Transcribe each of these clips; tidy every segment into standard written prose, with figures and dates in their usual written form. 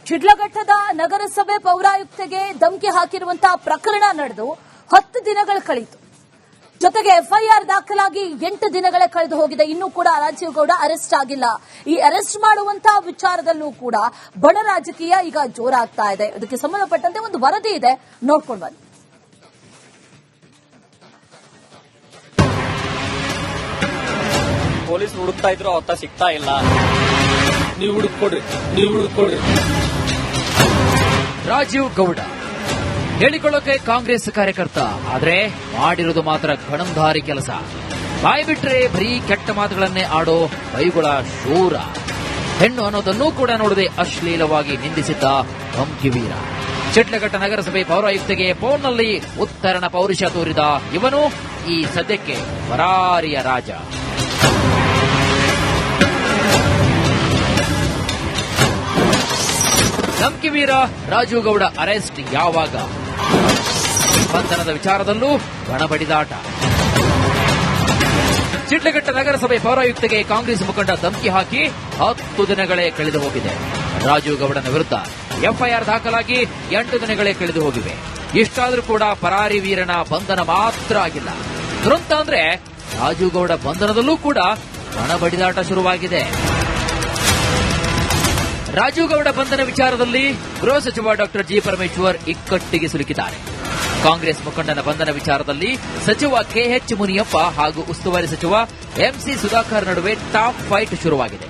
ಶಿಡ್ಲಘಟ್ಟದ ನಗರಸಭೆ ಪೌರಾಯುಕ್ತೆಗೆ ಧಮಕಿ ಹಾಕಿರುವಂತಹ ಪ್ರಕರಣ ನಡೆದು 10 ದಿನಗಳು ಕಳೆಯಿತು. ಜೊತೆಗೆ ಎಫ್ಐಆರ್ ದಾಖಲಾಗಿ 8 ದಿನಗಳೇ ಕಳೆದು ಹೋಗಿದೆ. ಇನ್ನೂ ಕೂಡ ರಾಜೀವ್ ಗೌಡ ಅರೆಸ್ಟ್ ಆಗಿಲ್ಲ. ಈ ಅರೆಸ್ಟ್ ಮಾಡುವಂತಹ ವಿಚಾರದಲ್ಲೂ ಕೂಡ ಬಡ ರಾಜಕೀಯ ಈಗ ಜೋರಾಗ್ತಾ ಇದೆ. ಅದಕ್ಕೆ ಸಂಬಂಧಪಟ್ಟಂತೆ ಒಂದು ವರದಿ ಇದೆ, ನೋಡ್ಕೊಂಡು ಬನ್ನಿ. ಪೊಲೀಸ್ ಹುಡುಕ್ತಾ ಇದ್ರು, ಅವತ್ತ ಸಿಗ್ತಾ ಇಲ್ಲ. ನೀವು ಹುಡುಕೊಡ್ರಿ. ರಾಜೀವ್ ಗೌಡ ಹೇಳಿಕೊಳ್ಳೋಕೆ ಕಾಂಗ್ರೆಸ್ ಕಾರ್ಯಕರ್ತ, ಆದ್ರೆ ಮಾಡಿರೋದು ಮಾತ್ರ ಗಣಂಧಾರಿ ಕೆಲಸ. ಬಾಯಿ ಬಿಟ್ರೆ ಬರೀ ಕೆಟ್ಟ ಮಾತುಗಳನ್ನೇ ಆಡೋ ಬೈಗುಳ ಶೂರ. ಹೆಣ್ಣು ಅನ್ನೋದನ್ನೂ ಕೂಡ ನೋಡದೆ ಅಶ್ಲೀಲವಾಗಿ ನಿಂದಿಸಿದ್ದ ಧಮ್ಕಿವೀರ. ಶಿಡ್ಲಘಟ್ಟ ನಗರಸಭೆ ಪೌರಾಯುಕ್ತೆಗೆ ಫೋನ್ನಲ್ಲಿ ಉತ್ತರಣ ಪೌರುಷ ತೋರಿದ ಇವನು ಈ ಸದ್ಯಕ್ಕೆ ಪರಾರಿಯ ರಾಜ. ಧಮ್ಕಿವೀರ ರಾಜೀವ್ ಗೌಡ ಅರೆಸ್ಟ್ ಯಾವಾಗ? ಬಂಧನದ ವಿಚಾರದಲ್ಲೂ ಬಣಬಡಿದಾಟ. ಶಿಡ್ಲಘಟ್ಟ ನಗರಸಭೆ ಪೌರಾಯುಕ್ತೆಗೆ ಕಾಂಗ್ರೆಸ್ ಮುಖಂಡ ಧಮಕಿ ಹಾಕಿ 10 ದಿನಗಳೇ ಕಳೆದು ಹೋಗಿದೆ. ರಾಜೀವ್ ಗೌಡನ ವಿರುದ್ಧ ಎಫ್ಐಆರ್ ದಾಖಲಾಗಿ 8 ದಿನಗಳೇ ಕಳೆದು ಹೋಗಿವೆ. ಇಷ್ಟಾದರೂ ಕೂಡ ಪರಾರಿ ವೀರನ ಬಂಧನ ಮಾತ್ರ ಆಗಿಲ್ಲ. ದುರಂತ ಅಂದ್ರೆ ರಾಜೀವ್ ಗೌಡ ಬಂಧನದಲ್ಲೂ ಕೂಡ ಬಣಬಡಿದಾಟ ಶುರುವಾಗಿದೆ. ರಾಜೀವ್ ಗೌಡ ಬಂಧನ ವಿಚಾರದಲ್ಲಿ ಗೃಹ ಸಚಿವ ಡಾಕ್ಟರ್ ಜಿ ಪರಮೇಶ್ವರ್ ಇಕ್ಕಟ್ಟಿಗೆ ಸಿಲುಕಿದ್ದಾರೆ. ಕಾಂಗ್ರೆಸ್ ಮುಖಂಡನ ಬಂಧನ ವಿಚಾರದಲ್ಲಿ ಸಚಿವ ಕೆಎಚ್ ಮುನಿಯಪ್ಪ ಹಾಗೂ ಉಸ್ತುವಾರಿ ಸಚಿವ ಎಂಸಿ ಸುಧಾಕರ್ ನಡುವೆ ಟಾಪ್ ಫೈಟ್ ಶುರುವಾಗಿದೆ.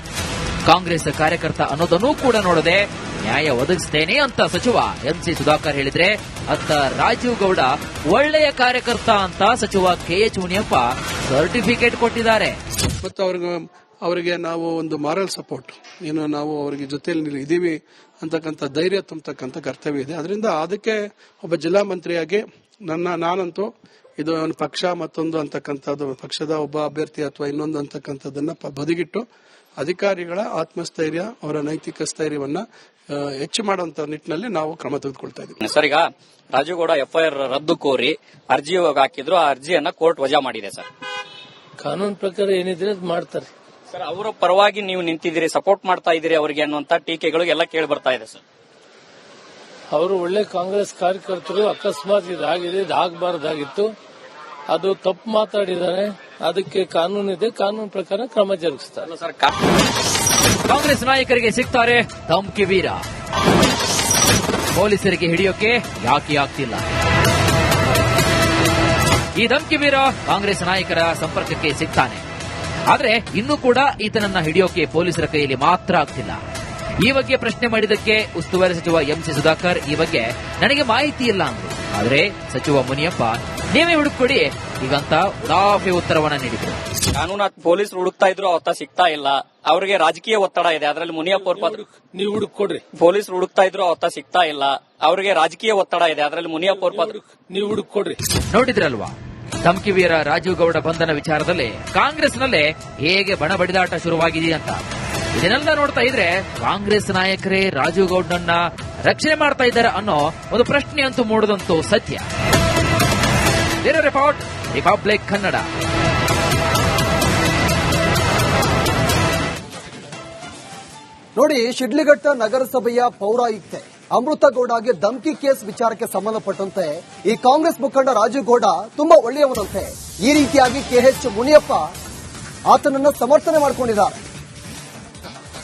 ಕಾಂಗ್ರೆಸ್ ಕಾರ್ಯಕರ್ತ ಅನ್ನೋದನ್ನೂ ಕೂಡ ನೋಡದೆ ನ್ಯಾಯ ಒದಗಿಸುತ್ತೇನೆ ಅಂತ ಸಚಿವ ಎಂಸಿ ಸುಧಾಕರ್ ಹೇಳಿದ್ರೆ, ಅತ್ತ ರಾಜೀವ್ ಗೌಡ ಒಳ್ಳೆಯ ಕಾರ್ಯಕರ್ತ ಅಂತ ಸಚಿವ ಕೆಎಚ್ ಮುನಿಯಪ್ಪ ಸರ್ಟಿಫಿಕೇಟ್ ಕೊಟ್ಟಿದ್ದಾರೆ. ಅವರಿಗೆ ನಾವು ಒಂದು ಮಾರಲ್ ಸಪೋರ್ಟ್, ನಾವು ಅವರಿಗೆ ಜೊತೆಯಲ್ಲಿ ಇದೀವಿ ಅಂತಕ್ಕಂಥ ಧೈರ್ಯ ತುಂಬತಕ್ಕಂಥ ಕರ್ತವ್ಯ ಇದೆ. ಅದರಿಂದ ಅದಕ್ಕೆ ಒಬ್ಬ ಜಿಲ್ಲಾ ಮಂತ್ರಿಯಾಗಿ ನಾನಂತೂ ಇದು ಒಂದು ಪಕ್ಷ ಮತ್ತೊಂದು ಅಂತಕ್ಕಂಥದ್ದು, ಪಕ್ಷದ ಒಬ್ಬ ಅಭ್ಯರ್ಥಿ ಅಥವಾ ಇನ್ನೊಂದು ಅಂತಕ್ಕಂಥದ್ದನ್ನ ಬದಿಗಿಟ್ಟು ಅಧಿಕಾರಿಗಳ ಆತ್ಮಸ್ಥೈರ್ಯ, ಅವರ ನೈತಿಕ ಸ್ಥೈರ್ಯವನ್ನ ಹೆಚ್ಚು ಮಾಡುವಂತ ನಿಟ್ಟಿನಲ್ಲಿ ನಾವು ಕ್ರಮ ತೆಗೆದುಕೊಳ್ತಾ ಇದ್ದೀವಿ. ಸರ್, ಈಗ ರಾಜೀವ್ ಗೌಡ ಎಫ್ಐಆರ್ ರದ್ದು ಕೋರಿ ಅರ್ಜಿ ಹಾಕಿದ್ರು. ಆ ಅರ್ಜಿಯನ್ನ ಕೋರ್ಟ್ ವಜಾ ಮಾಡಿದೆ. ಸರ್, ಕಾನೂನು ಪ್ರಕಾರ ಏನಿದ್ರೆ ಅದು ಮಾಡ್ತಾರೆ. ಸರ್, ಅವರ ಪರವಾಗಿ ನೀವು ನಿಂತಿದ್ದೀರಿ, ಸಪೋರ್ಟ್ ಮಾಡ್ತಾ ಇದ್ದೀರಿ ಅವರಿಗೆ ಅನ್ನುವಂತ ಟೀಕೆಗಳು ಎಲ್ಲ ಕೇಳಿ ಬರ್ತಾ ಇದೆ. ಸರ್, ಅವರು ಒಳ್ಳೆ ಕಾಂಗ್ರೆಸ್ ಕಾರ್ಯಕರ್ತರು. ಅಕಸ್ಮಾತ್ ಇದಾಗಿದೆ, ಇದಾಗಬಾರ್ದಾಗಿತ್ತು, ಅದು ತಪ್ಪು ಮಾತಾಡಿದ್ದಾರೆ. ಅದಕ್ಕೆ ಕಾನೂನಿದೆ, ಕಾನೂನು ಪ್ರಕಾರ ಕ್ರಮ ಜರುಗಿಸ್ತಾರೆ. ಸರ್, ಕಾಂಗ್ರೆಸ್ ನಾಯಕರಿಗೆ ಸಿಗ್ತಾರೆ ಧಮ್ಕಿವೀರ. ಪೊಲೀಸರಿಗೆ ಹಿಡಿಯೋಕೆ ಯಾಕೆ ಆಗ್ತಿಲ್ಲ? ಈ ಧಮ್ಕಿವೀರ ಕಾಂಗ್ರೆಸ್ ನಾಯಕರ ಸಂಪರ್ಕಕ್ಕೆ ಸಿಗ್ತಾನೆ. ಆದ್ರೆ ಇನ್ನೂ ಕೂಡ ಈತನನ್ನ ಹಿಡಿಯೋಕೆ ಪೊಲೀಸರ ಕೈಯಲ್ಲಿ ಮಾತ್ರ ಆಗ್ತಿಲ್ಲ. ಈ ಬಗ್ಗೆ ಪ್ರಶ್ನೆ ಮಾಡಿದ್ದಕ್ಕೆ ಉಸ್ತುವಾರಿ ಸಚಿವ ಎಂಸಿ ಸುಧಾಕರ್ ಈ ಬಗ್ಗೆ ನನಗೆ ಮಾಹಿತಿ ಇಲ್ಲ ಅಂದ್ರು. ಆದ್ರೆ ಸಚಿವ ಮುನಿಯಪ್ಪ ನೀವೇ ಹುಡುಕೊಡಿ ಹೀಗಂತ ಉಡಾಫೆ ಉತ್ತರವನ್ನ ನೀಡಿದ್ರು. ಕಾನೂನು ಪೊಲೀಸರು ಹುಡುಕ್ತಾ ಇದ್ರು, ಅವತ್ತ ಸಿಗ್ತಾ ಇಲ್ಲ. ಅವರಿಗೆ ರಾಜಕೀಯ ಒತ್ತಡ ಇದೆ. ಅದರಲ್ಲಿ ಮುನಿಯಪ್ಪ ಅವರು ನೀವು ಹುಡುಕೊಡ್ರಿ. ಪೊಲೀಸರು ಹುಡುಕ್ತಾ ಇದ್ರು, ಅವತ್ತ ಸಿಗ್ತಾ ಇಲ್ಲ. ಅವರಿಗೆ ರಾಜಕೀಯ ಒತ್ತಡ ಇದೆ. ಅದರಲ್ಲಿ ಮುನಿಯಪ್ಪ ಅವರು ನೀವು ಹುಡುಕೊಡ್ರಿ. ನೋಡಿದ್ರಲ್ವಾ, ಧಮ್ಕಿವೀರ ರಾಜೀವ್ ಗೌಡ ಬಂಧನ ವಿಚಾರದಲ್ಲಿ ಕಾಂಗ್ರೆಸ್ನಲ್ಲೇ ಹೇಗೆ ಬಣಬಡಿದಾಟ ಶುರುವಾಗಿದೆ ಅಂತ. ಇದನ್ನೆಲ್ಲ ನೋಡ್ತಾ ಇದ್ರೆ ಕಾಂಗ್ರೆಸ್ ನಾಯಕರೇ ರಾಜೀವ್ ಗೌಡನನ್ನ ರಕ್ಷಣೆ ಮಾಡ್ತಾ ಇದ್ದಾರೆ ಅನ್ನೋ ಒಂದು ಪ್ರಶ್ನೆ ಅಂತೂ ಮೂಡದಂತೂ ಸತ್ಯ. Report republic Kannada. ನೋಡಿ, ಶಿಡ್ಲಘಟ್ಟ ನಗರಸಭೆಯ ಪೌರಾಯುಕ್ತೆ ಅಮೃತ ಗೌಡಗೆ ಧಮ್ಕಿ ಕೇಸ್ ವಿಚಾರಕ್ಕೆ ಸಂಬಂಧಪಟ್ಟಂತೆ ಈ ಕಾಂಗ್ರೆಸ್ ಮುಖಂಡ ರಾಜೀವ್ ಗೌಡ ತುಂಬಾ ಒಳ್ಳೆಯವರಂತೆ. ಈ ರೀತಿಯಾಗಿ ಕೆಎಚ್ ಮುನಿಯಪ್ಪ ಆತನನ್ನು ಸಮರ್ಥನೆ ಮಾಡಿಕೊಂಡಿದ್ದಾರೆ.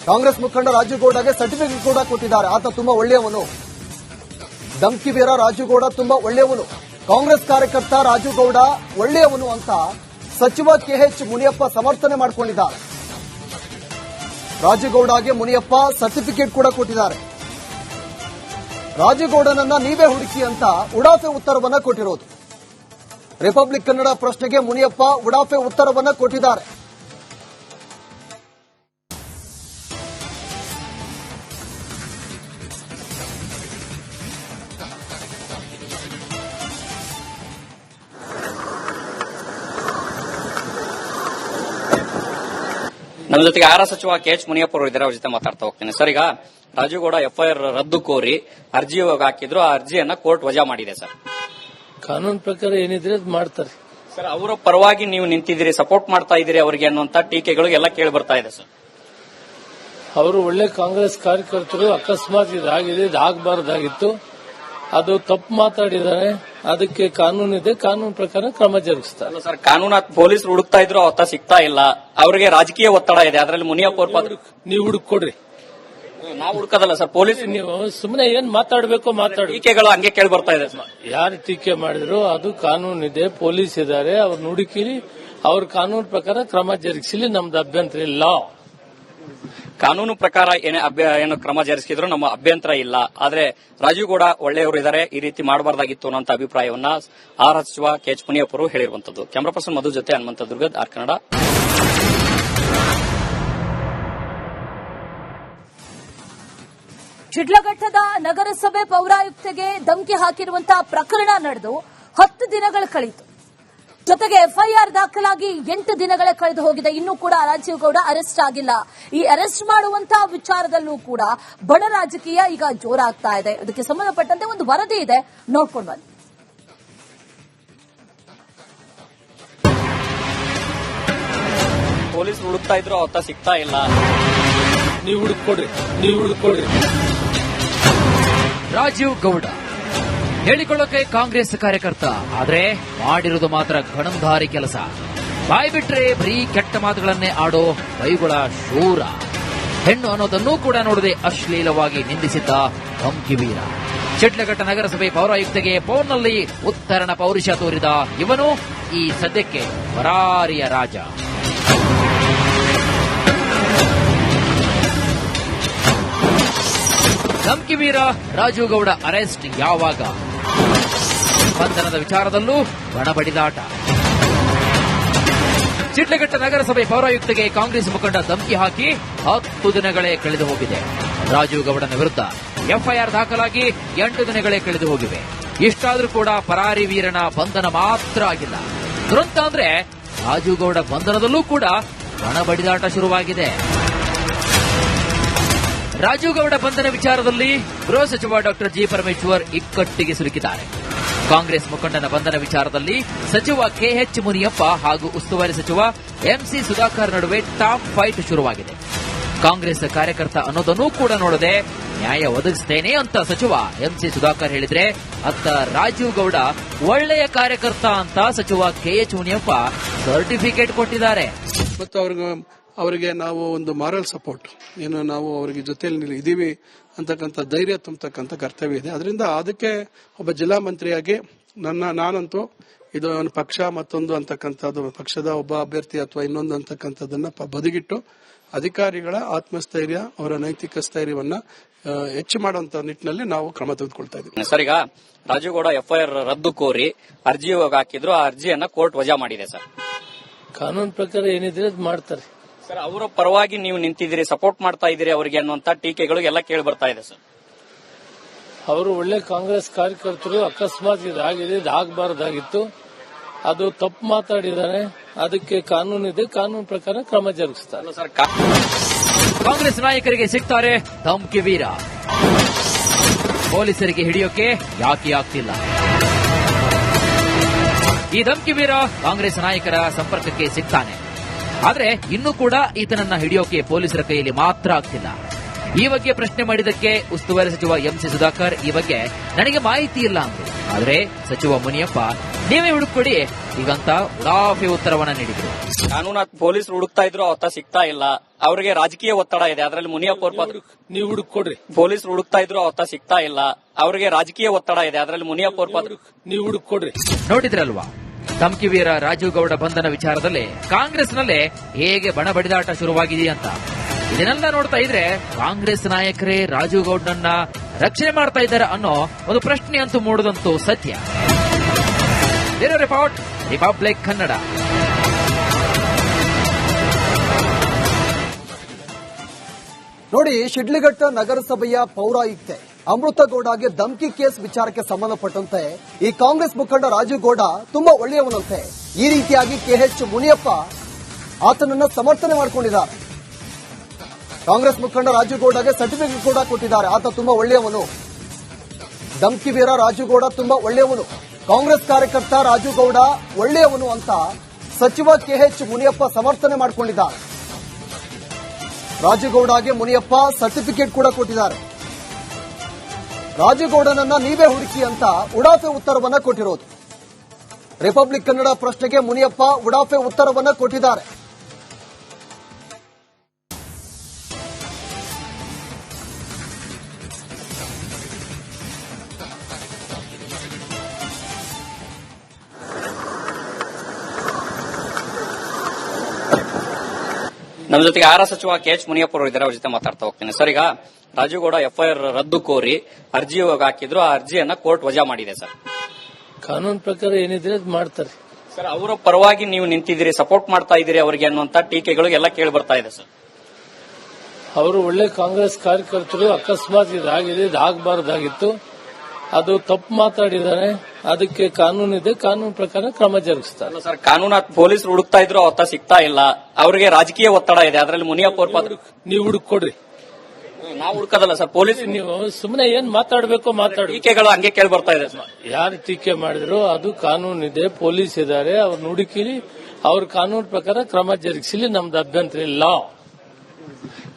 ಕಾಂಗ್ರೆಸ್ ಮುಖಂಡ ರಾಜೀವ್ ಗೌಡಗೆ ಸರ್ಟಿಫಿಕೇಟ್ ಕೂಡ ಕೊಟ್ಟಿದ್ದಾರೆ. ಆತ ತುಂಬಾ ಒಳ್ಳೆಯವನು, ಧಮ್ಕಿವೀರ ರಾಜೀವ್ ಗೌಡ ತುಂಬಾ ಒಳ್ಳೆಯವನು, ಕಾಂಗ್ರೆಸ್ ಕಾರ್ಯಕರ್ತ ರಾಜೀವ್ ಗೌಡ ಒಳ್ಳೆಯವನು ಅಂತ ಸಚಿವ ಕೆಎಚ್ ಮುನಿಯಪ್ಪ ಸಮರ್ಥನೆ ಮಾಡಿಕೊಂಡಿದ್ದಾರೆ. ರಾಜೀವ್ ಗೌಡಗೆ ಮುನಿಯಪ್ಪ ಸರ್ಟಿಫಿಕೇಟ್ ಕೂಡ ಕೊಟ್ಟಿದ್ದಾರೆ. ರಾಜೀವ್ ಗೌಡನನ್ನ ನೀವೇ ಹುಡುಕಿ ಅಂತ ಉಡಾಫೆ ಉತ್ತರವನ್ನ ಕೊಟ್ಟಿರೋದು. ರಿಪಬ್ಲಿಕ್ ಕನ್ನಡ ಪ್ರಶ್ನೆಗೆ ಮುನಿಯಪ್ಪ ಉಡಾಫೆ ಉತ್ತರವನ್ನ ಕೊಟ್ಟಿದ್ದಾರೆ. ನಮ್ಮ ಜೊತೆಗೆ ಆಹಾರ ಸಚಿವ ಕೆಎಚ್ ಮುನಿಯಪ್ಪ ಅವರು ಇದ್ದಾರೆ. ಅವ್ರ ಜೊತೆ ಮಾತಾಡ್ತಾ ಹೋಗ್ತೇನೆ. ಸರ್, ಈಗ ರಾಜೀವ್ ಗೌಡ ಎಫ್ಐಆರ್ ರದ್ದು ಕೋರಿ ಅರ್ಜಿ ಹಾಕಿದ್ರು. ಆ ಅರ್ಜಿಯನ್ನ ಕೋರ್ಟ್ ವಜಾ ಮಾಡಿದೆ. ಸರ್, ಕಾನೂನು ಪ್ರಕಾರ ಏನಿದ್ರೆ ಅದು ಮಾಡ್ತಾರೆ. ಸರ್, ಅವರ ಪರವಾಗಿ ನೀವು ನಿಂತಿದ್ದೀರಿ, ಸಪೋರ್ಟ್ ಮಾಡ್ತಾ ಇದ್ದೀರಿ ಅವರಿಗೆ ಅನ್ನುವಂತ ಟೀಕೆಗಳು ಎಲ್ಲ ಕೇಳಿ ಬರ್ತಾ ಇದೆ. ಸರ್, ಅವರು ಒಳ್ಳೆ ಕಾಂಗ್ರೆಸ್ ಕಾರ್ಯಕರ್ತರು. ಅಕಸ್ಮಾತ್ ಇದಾಗಿದೆ, ಇದಾಗಬಾರ್ದಾಗಿತ್ತು. ಅದು ತಪ್ಪು ಮಾತಾಡಿದ್ದಾರೆ. ಅದಕ್ಕೆ ಕಾನೂನಿದೆ, ಕಾನೂನು ಪ್ರಕಾರ ಕ್ರಮ ಜರುಗಿಸ್ತಾರೆ. ಸರ್, ಕಾನೂನು ಪೊಲೀಸರು ಹುಡುಕ್ತಾ ಇದ್ರು, ಅವತ್ತ ಸಿಗ್ತಾ ಇಲ್ಲ. ಅವರಿಗೆ ರಾಜಕೀಯ ಒತ್ತಡ ಇದೆ. ಅದರಲ್ಲಿ ಮುನಿಯಪ್ಪ ನೀವು ಹುಡುಕೊಡ್ರಿ. ನಾವು ಹುಡುಕದಲ್ಲ ಸರ್, ಪೊಲೀಸ್ ನೀವು ಸುಮ್ಮನೆ ಏನ್ ಮಾತಾಡಬೇಕು ಮಾತಾಡಿ. ಟೀಕೆಗಳು ಹಂಗೆ ಕೇಳಿ ಬರ್ತಾ ಇದೆ ಸರ್. ಯಾರು ಟೀಕೆ ಮಾಡಿದ್ರು ಅದು ಕಾನೂನಿದೆ, ಪೊಲೀಸ್ ಇದ್ದಾರೆ, ಅವ್ರು ಹುಡುಕಿರಿ, ಅವ್ರ ಕಾನೂನು ಪ್ರಕಾರ ಕ್ರಮ ಜರುಗಿಸಲಿ, ನಮ್ದು ಅಭ್ಯಂತರ ಇಲ್ಲ. ಕಾನೂನು ಪ್ರಕಾರ ಏನು ಕ್ರಮ ಜರುಗಿಸಿದ್ರು ನಮ್ಮ ಅಭ್ಯಂತರ ಇಲ್ಲ. ಆದ್ರೆ ರಾಜೀವ್ ಗೌಡ ಒಳ್ಳೆಯವರು ಇದ್ದಾರೆ, ಈ ರೀತಿ ಮಾಡಬಾರ್ದಾಗಿತ್ತು ಅನ್ನೋ ಅಭಿಪ್ರಾಯವನ್ನ ಆಹಾರ ಸಚಿವ ಕೆಎಚ್ ಮುನಿಯಪ್ಪ ಅವರು ಹೇಳಿರುವಂತದ್ದು. ಕ್ಯಾಮರಾ ಪರ್ಸನ್ ಮಧು ಜೊತೆ ಹನುಮಂತ ದುರ್ಗದ್, ಆರ್ ಕನ್ನಡ. ಶಿಡ್ಲಘಟ್ಟದ ನಗರಸಭೆ ಪೌರಾಯುಕ್ತೆಗೆ ಧಮಕಿ ಹಾಕಿರುವಂತಹ ಪ್ರಕರಣ ನಡೆದು 10 ದಿನಗಳು ಕಳೆಯಿತು. ಜೊತೆಗೆ ಎಫ್ಐಆರ್ ದಾಖಲಾಗಿ 8 ದಿನಗಳೇ ಕಳೆದು ಹೋಗಿದೆ. ಇನ್ನೂ ಕೂಡ ರಾಜೀವ್ ಗೌಡ ಅರೆಸ್ಟ್ ಆಗಿಲ್ಲ. ಈ ಅರೆಸ್ಟ್ ಮಾಡುವಂತಹ ವಿಚಾರದಲ್ಲೂ ಕೂಡ ಬಡ ರಾಜಕೀಯ ಈಗ ಜೋರಾಗ್ತಾ ಇದೆ. ಇದಕ್ಕೆ ಸಂಬಂಧಪಟ್ಟಂತೆ ಒಂದು ವರದಿ ಇದೆ, ನೋಡ್ಕೊಂಡು ಬನ್ನಿ. ಪೊಲೀಸರು ಹುಡುಕ್ತಾ ಇದ್ರು, ಅವತ್ತ ಸಿಗ್ತಾ ಇಲ್ಲ. ನೀವು ಹುಡುಕೊಡ್ರಿ. ರಾಜೀವ್ ಗೌಡ ಹೇಳಿಕೊಳ್ಳೋಕೆ ಕಾಂಗ್ರೆಸ್ ಕಾರ್ಯಕರ್ತ, ಆದ್ರೆ ಮಾಡಿರುವುದು ಮಾತ್ರ ಗಣಂಧಾರಿ ಕೆಲಸ. ಬಾಯಿ ಬಿಟ್ರೆ ಬರೀ ಕೆಟ್ಟ ಮಾತುಗಳನ್ನೇ ಆಡೋ ಬೈಗುಳ ಶೂರ. ಹೆಣ್ಣು ಅನ್ನೋದನ್ನೂ ಕೂಡ ನೋಡದೆ ಅಶ್ಲೀಲವಾಗಿ ನಿಂದಿಸಿದ್ದ ಧಮ್ಕಿವೀರ. ಶಿಡ್ಲಘಟ್ಟ ನಗರಸಭೆ ಪೌರಾಯುಕ್ತೆಗೆ ಫೋನ್ನಲ್ಲಿ ಉತ್ತರಣ ಪೌರುಷ ತೋರಿದ ಇವನು ಈ ಸದ್ಯಕ್ಕೆ ಪರಾರಿಯ ರಾಜ. ಧಮ್ಕಿವೀರ ರಾಜೀವ್ ಗೌಡ ಅರೆಸ್ಟ್ ಯಾವಾಗ? ಬಂಧನದ ವಿಚಾರದಲ್ಲೂ ಬಣಬಡಿದಾಟ. ಶಿಡ್ಲಘಟ್ಟ ನಗರಸಭೆ ಪೌರಾಯುಕ್ತೆಗೆ ಕಾಂಗ್ರೆಸ್ ಮುಖಂಡ ಧಮಕಿ ಹಾಕಿ 10 ದಿನಗಳೇ ಕಳೆದು ಹೋಗಿದೆ. ರಾಜೀವ್ ಗೌಡನ ವಿರುದ್ಧ ಎಫ್ಐಆರ್ ದಾಖಲಾಗಿ 8 ದಿನಗಳೇ ಕಳೆದು ಹೋಗಿವೆ. ಇಷ್ಟಾದ್ರೂ ಕೂಡ ಪರಾರಿ ವೀರನ ಬಂಧನ ಮಾತ್ರ ಆಗಿಲ್ಲ. ದುರಂತ ಅಂದ್ರೆ ರಾಜೀವ್ ಗೌಡ ಬಂಧನದಲ್ಲೂ ಕೂಡ ಬಣಬಡಿದಾಟ ಶುರುವಾಗಿದೆ. ರಾಜೀವ್ ಗೌಡ ಬಂಧನ ವಿಚಾರದಲ್ಲಿ ಗೃಹ ಸಚಿವ ಡಾಕ್ಟರ್ ಜಿ ಪರಮೇಶ್ವರ್ ಇಕ್ಕಟ್ಟಿಗೆ ಸಿಲುಕಿದ್ದಾರೆ. ಕಾಂಗ್ರೆಸ್ ಮುಖಂಡನ ಬಂಧನ ವಿಚಾರದಲ್ಲಿ ಸಚಿವ ಕೆಎಚ್ ಮುನಿಯಪ್ಪ ಹಾಗೂ ಉಸ್ತುವಾರಿ ಸಚಿವ ಎಂಸಿ ಸುಧಾಕರ್ ನಡುವೆ ಟಾಪ್ ಫೈಟ್ ಶುರುವಾಗಿದೆ. ಕಾಂಗ್ರೆಸ್ ಕಾರ್ಯಕರ್ತ ಅನ್ನೋದನ್ನೂ ಕೂಡ ನೋಡದೆ ನ್ಯಾಯ ಒದಗಿಸುತ್ತೇನೆ ಅಂತ ಸಚಿವ ಎಂಸಿ ಸುಧಾಕರ್ ಹೇಳಿದ್ರೆ, ಅತ್ತ ರಾಜೀವ್ ಗೌಡ ಒಳ್ಳೆಯ ಕಾರ್ಯಕರ್ತ ಅಂತ ಸಚಿವ ಕೆಎಚ್ ಮುನಿಯಪ್ಪ ಸರ್ಟಿಫಿಕೇಟ್ ಕೊಟ್ಟಿದ್ದಾರೆ. ಮತ್ತು ಅವರಿಗೆ ನಾವು ಒಂದು ಮಾರಲ್ ಸಪೋರ್ಟ್, ಏನು ನಾವು ಅವರಿಗೆ ಜೊತೆಯಲ್ಲಿ ಇದೀವಿ ಅಂತಕ್ಕಂಥ ಧೈರ್ಯ ತುಂಬತಕ್ಕಂಥ ಕರ್ತವ್ಯ ಇದೆ. ಅದರಿಂದ ಅದಕ್ಕೆ ಒಬ್ಬ ಜಿಲ್ಲಾ ಮಂತ್ರಿಯಾಗಿ ನಾನಂತೂ ಇದು ಒಂದು ಪಕ್ಷ ಮತ್ತೊಂದು ಅಂತಕ್ಕಂಥದ್ದು, ಪಕ್ಷದ ಒಬ್ಬ ಅಭ್ಯರ್ಥಿ ಅಥವಾ ಇನ್ನೊಂದು ಅಂತಕ್ಕಂಥದ್ದನ್ನ ಬದಿಗಿಟ್ಟು ಅಧಿಕಾರಿಗಳ ಆತ್ಮಸ್ಥೈರ್ಯ, ಅವರ ನೈತಿಕ ಸ್ಥೈರ್ಯವನ್ನ ಹೆಚ್ಚು ಮಾಡುವಂತ ನಿಟ್ಟಿನಲ್ಲಿ ನಾವು ಕ್ರಮ ತೆಗೆದುಕೊಳ್ತಾ ಇದ್ದೀವಿ. ಸರ್, ಈಗ ರಾಜೀವ್ ಗೌಡ ಎಫ್ಐಆರ್ ರದ್ದು ಕೋರಿ ಅರ್ಜಿ ಹಾಕಿದ್ರು, ಆ ಅರ್ಜಿಯನ್ನ ಕೋರ್ಟ್ ವಜಾ ಮಾಡಿದೆ. ಸರ್, ಕಾನೂನು ಪ್ರಕಾರ ಏನಿದ್ರೆ ಅದು ಮಾಡ್ತಾರೆ. ಸರ್, ಅವರ ಪರವಾಗಿ ನೀವು ನಿಂತಿದ್ದೀರಿ, ಸಪೋರ್ಟ್ ಮಾಡ್ತಾ ಇದ್ದೀರಿ ಅವರಿಗೆ ಅನ್ನುವಂತ ಟೀಕೆಗಳು ಎಲ್ಲ ಕೇಳಿ ಬರ್ತಾ ಇದೆ. ಸರ್, ಅವರು ಒಳ್ಳೆ ಕಾಂಗ್ರೆಸ್ ಕಾರ್ಯಕರ್ತರು. ಅಕಸ್ಮಾತ್ ಇದಾಗಿದೆ, ಇದಾಗಬಾರ್ದಾಗಿತ್ತು. ಅದು ತಪ್ಪು ಮಾತಾಡಿದ್ದಾರೆ. ಅದಕ್ಕೆ ಕಾನೂನಿದೆ, ಕಾನೂನು ಪ್ರಕಾರ ಕ್ರಮ ಜರುಗಿಸ್ತಾರೆ. ಸರ್, ಕಾಂಗ್ರೆಸ್ ನಾಯಕರಿಗೆ ಸಿಗ್ತಾರೆ ಧಮ್ಕಿವೀರ. ಪೊಲೀಸರಿಗೆ ಹಿಡಿಯೋಕೆ ಯಾಕೆ ಆಗ್ತಿಲ್ಲ? ಈ ಧಮ್ಕಿವೀರ ಕಾಂಗ್ರೆಸ್ ನಾಯಕರ ಸಂಪರ್ಕಕ್ಕೆ ಸಿಗ್ತಾನೆ. ಆದ್ರೆ ಇನ್ನೂ ಕೂಡ ಈತನನ್ನ ಹಿಡಿಯೋಕೆ ಪೊಲೀಸರ ಕೈಯಲ್ಲಿ ಮಾತ್ರ ಆಗ್ತಿಲ್ಲ. ಈ ಬಗ್ಗೆ ಪ್ರಶ್ನೆ ಮಾಡಿದ್ದಕ್ಕೆ ಉಸ್ತುವಾರಿ ಸಚಿವ ಎಂಸಿ ಸುಧಾಕರ್ ಈ ಬಗ್ಗೆ ನನಗೆ ಮಾಹಿತಿ ಇಲ್ಲ ಅಂದ್ರು. ಆದ್ರೆ ಸಚಿವ ಮುನಿಯಪ್ಪ ನೀವೇ ಹುಡುಕೊಡಿ ಹೀಗಂತ ಉಡಾಫಿ ಉತ್ತರವನ್ನ ನೀಡಿದ್ರು. ಕಾನೂನು ಪೊಲೀಸರು ಹುಡುಕ್ತಾ ಇದ್ರು, ಅವತ್ತ ಸಿಗ್ತಾ ಇಲ್ಲ. ಅವರಿಗೆ ರಾಜಕೀಯ ಒತ್ತಡ ಇದೆ. ಅದರಲ್ಲಿ ಮುನಿಯಪ್ಪ ನೀವು ಹುಡುಕೊಡ್ರಿ. ಪೊಲೀಸರು ಹುಡುಕ್ತಾ ಇದ್ರು, ಅವತ್ತ ಸಿಗ್ತಾ ಇಲ್ಲ. ಅವರಿಗೆ ರಾಜಕೀಯ ಒತ್ತಡ ಇದೆ. ಅದರಲ್ಲಿ ಮುನಿಯಪ್ಪ ನೀವು ಹುಡುಕೊಡ್ರಿ. ನೋಡಿದ್ರಲ್ವಾ, ಧಮ್ಕಿವೀರ ರಾಜೀವ್ ಗೌಡ ಬಂಧನ ವಿಚಾರದಲ್ಲಿ ಕಾಂಗ್ರೆಸ್ನಲ್ಲೇ ಹೇಗೆ ಬಣಬಡಿದಾಟ ಶುರುವಾಗಿದೆಯಾ ಅಂತ. ಇದನ್ನೆಲ್ಲ ನೋಡ್ತಾ ಇದ್ರೆ ಕಾಂಗ್ರೆಸ್ ನಾಯಕರೇ ರಾಜೀವ್ ಗೌಡನನ್ನ ರಕ್ಷಣೆ ಮಾಡ್ತಾ ಇದ್ದಾರೆ ಅನ್ನೋ ಒಂದು ಪ್ರಶ್ನೆ ಅಂತೂ ಮೂಡುದಂತೂ ಸತ್ಯ. Report republic Kannada. ನೋಡಿ, ಶಿಡ್ಲಘಟ್ಟ ನಗರಸಭೆಯ ಪೌರಾಯುಕ್ತೆ ಅಮೃತಗೌಡಗೆ ಧಮ್ಕಿ ಕೇಸ್ ವಿಚಾರಕ್ಕೆ ಸಂಬಂಧಪಟ್ಟಂತೆ ಈ ಕಾಂಗ್ರೆಸ್ ಮುಖಂಡ ರಾಜೀವ್ ಗೌಡ ತುಂಬಾ ಒಳ್ಳೆಯವನಂತೆ. ಈ ರೀತಿಯಾಗಿ ಕೆಎಚ್ ಮುನಿಯಪ್ಪ ಆತನನ್ನ ಸಮರ್ಥನೆ ಮಾಡಿಕೊಂಡಿದ್ದಾರೆ. ಕಾಂಗ್ರೆಸ್ ಮುಖಂಡ ರಾಜೀವ್ ಗೌಡಗೆ ಸರ್ಟಿಫಿಕೇಟ್ ಕೂಡ ಕೊಟ್ಟಿದ್ದಾರೆ. ಆತ ತುಂಬಾ ಒಳ್ಳೆಯವನು, ಧಮ್ಕಿ ವೀರ ರಾಜೀವ್ ಗೌಡ ತುಂಬಾ ಒಳ್ಳೆಯವನು, ಕಾಂಗ್ರೆಸ್ ಕಾರ್ಯಕರ್ತ ರಾಜೀವ್ ಗೌಡ ಒಳ್ಳೆಯವನು ಅಂತ ಸಚಿವ ಕೆಎಚ್ ಮುನಿಯಪ್ಪ ಸಮರ್ಥನೆ ಮಾಡಿಕೊಂಡಿದ್ದಾರೆ. ರಾಜುಗೌಡಗೆ ಮುನಿಯಪ್ಪ ಸರ್ಟಿಫಿಕೇಟ್ ಕೂಡ ಕೊಟ್ಟಿದ್ದಾರೆ. ರಾಜುಗೌಡನನ್ನ ನೀವೇ ಹುಡುಕಿ ಅಂತ ಉಡಾಫೆ ಉತ್ತರವನ್ನ ಕೊಟ್ಟಿರೋದು. ರಿಪಬ್ಲಿಕ್ ಕನ್ನಡ ಪ್ರಶ್ನೆಗೆ ಮುನಿಯಪ್ಪ ಉಡಾಫೆ ಉತ್ತರವನ್ನ ಕೊಟ್ಟಿದ್ದಾರೆ. ನಮ್ಮ ಜೊತೆಗೆ ಆಹಾರ ಸಚಿವ ಕೆಎಚ್ ಮುನಿಯಪ್ಪ ಅವರು ಇದ್ದಾರೆ, ಅವ್ರ ಜೊತೆ ಮಾತಾಡ್ತಾ ಹೋಗ್ತೀನಿ. ಸರ್, ಈಗ ರಾಜುಗೌಡ ಎಫ್ಐಆರ್ ರದ್ದು ಕೋರಿ ಅರ್ಜಿ ಹಾಕಿದ್ರು, ಆ ಅರ್ಜಿಯನ್ನ ಕೋರ್ಟ್ ವಜಾ ಮಾಡಿದೆ ಸರ್. ಕಾನೂನು ಪ್ರಕಾರ ಏನಿದ್ರೆ ಅದು ಮಾಡ್ತಾರೆ ಸರ್. ಅವರ ಪರವಾಗಿ ನೀವು ನಿಂತಿದ್ದೀರಿ, ಸಪೋರ್ಟ್ ಮಾಡ್ತಾ ಇದ್ದೀರಿ ಅವರಿಗೆ ಅನ್ನುವಂತ ಟೀಕೆಗಳು ಎಲ್ಲ ಕೇಳಿ ಬರ್ತಾ ಇದೆ ಸರ್. ಅವರು ಒಳ್ಳೆ ಕಾಂಗ್ರೆಸ್ ಕಾರ್ಯಕರ್ತರು. ಅಕಸ್ಮಾತ್ ಇದಾಗಿದೆ, ಇದಾಗಬಾರ್ದಾಗಿತ್ತು. ಅದು ತಪ್ಪು ಮಾತಾಡಿದ್ದಾರೆ. ಅದಕ್ಕೆ ಕಾನೂನಿದೆ, ಕಾನೂನು ಪ್ರಕಾರ ಕ್ರಮ ಜರುಗಿಸ್ತಾರೆ. ಸರ್, ಕಾನೂನು ಪೊಲೀಸರು ಹುಡುಕ್ತಾ ಇದ್ರು, ಅವತ್ತ ಸಿಗ್ತಾ ಇಲ್ಲ. ಅವರಿಗೆ ರಾಜಕೀಯ ಒತ್ತಡ ಇದೆ, ಅದರಲ್ಲಿ ಮುನಿಯಪ್ಪ ಅವ್ರ ನೀವು ಹುಡುಕೊಡ್ರಿ. ನಾವು ಹುಡುಕೋದಲ್ಲ ಸರ್, ಪೊಲೀಸ್ ನೀವು ಸುಮ್ಮನೆ ಏನ್ ಮಾತಾಡಬೇಕು ಮಾತಾಡಿ. ಟೀಕೆಗಳು ಹಂಗೆ ಕೇಳಿ ಬರ್ತಾ ಇದೆ ಸರ್. ಯಾರು ಟೀಕೆ ಮಾಡಿದ್ರು ಅದು ಕಾನೂನಿದೆ, ಪೊಲೀಸ್ ಇದ್ದಾರೆ, ಅವ್ರು ಹುಡುಕಿಲಿ, ಅವ್ರ ಕಾನೂನು ಪ್ರಕಾರ ಕ್ರಮ ಜರುಗಿಸಲಿ, ನಮ್ದು ಅಭ್ಯಂತರ ಇಲ್ಲ.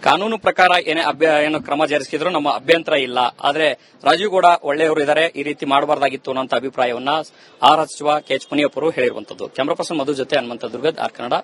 ಕಾನೂನು ಪ್ರಕಾರ ಏನು ಕ್ರಮ ಜರುಗಿಸಿದ್ರು ನಮ್ಮ ಅಭ್ಯಂತರ ಇಲ್ಲ. ಆದ್ರೆ ರಾಜುಗೌಡ ಒಳ್ಳೆಯವರು ಇದ್ದಾರೆ, ಈ ರೀತಿ ಮಾಡಬಾರ್ದಾಗಿತ್ತು ಅನ್ನೋ ಅಭಿಪ್ರಾಯವನ್ನ ಆಹಾರ ಸಚಿವ ಕೆಎಚ್ ಮುನಿಯಪ್ಪ ಅವರು ಹೇಳಿರುವಂತದ್ದು. ಕ್ಯಾಮರಾ ಪರ್ಸನ್ ಮಧು ಜೊತೆ ಹನುಮಂತ ದುರ್ಗದ್, ಆರ್ ಕನ್ನಡ.